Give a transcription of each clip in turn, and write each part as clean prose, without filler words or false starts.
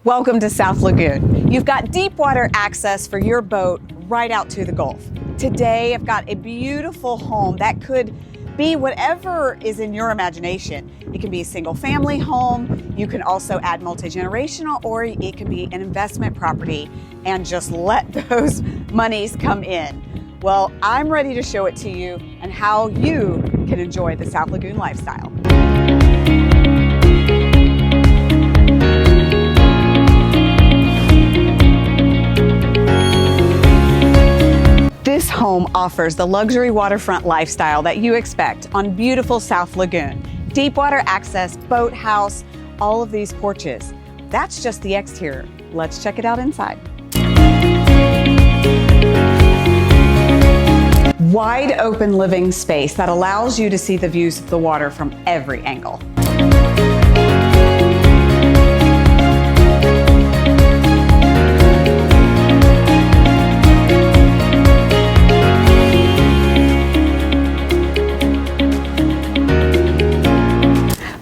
Welcome to South Lagoon. You've got deep water access for your boat right out to the Gulf. Today, I've got a beautiful home that could be whatever is in your imagination. It can be a single family home. You can also add multi-generational, or it can be an investment property and just let those monies come in. Well, I'm ready to show it to you and how you can enjoy the South Lagoon lifestyle. This home offers the luxury waterfront lifestyle that you expect on beautiful South Lagoon. Deep water access, boathouse, all of these porches. That's just the exterior. Let's check it out inside. Wide open living space that allows you to see the views of the water from every angle.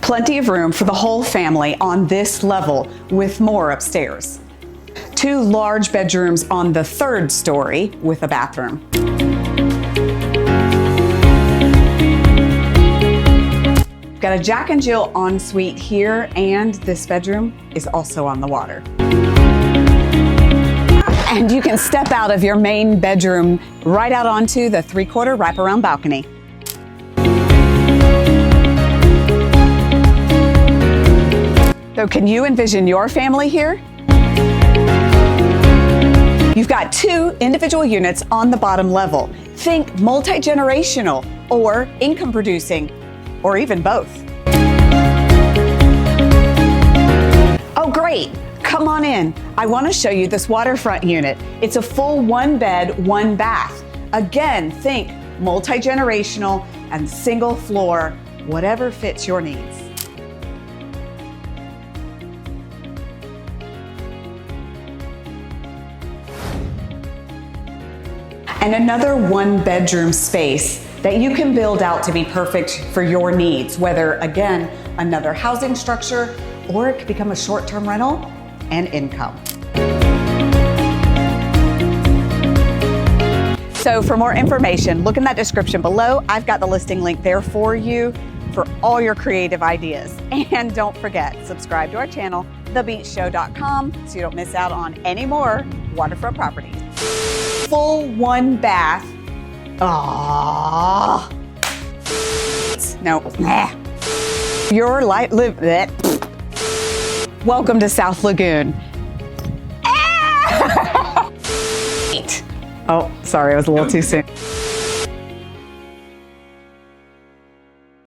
Plenty of room for the whole family on this level with more upstairs. 2 large bedrooms on the 3rd story with a bathroom. Got a Jack and Jill ensuite here, and this bedroom is also on the water. And you can step out of your main bedroom right out onto the 3/4 wraparound balcony. So can you envision your family here? You've got 2 individual units on the bottom level. Think multi-generational or income producing, or even both. Oh great, come on in. I want to show you this waterfront unit. It's a full 1 bed, 1 bath. Again, think multi-generational and single floor, whatever fits your needs. And another 1 bedroom space that you can build out to be perfect for your needs, whether, again, another housing structure, or it could become a short-term rental and income. So for more information, look in that description below. I've got the listing link there for you for all your creative ideas. And don't forget, subscribe to our channel, thebeachshow.com, so you don't miss out on any more waterfront properties. Full 1 bath. Ah. No. Your life live that. Welcome to South Lagoon. Oh, sorry, I was a little too soon.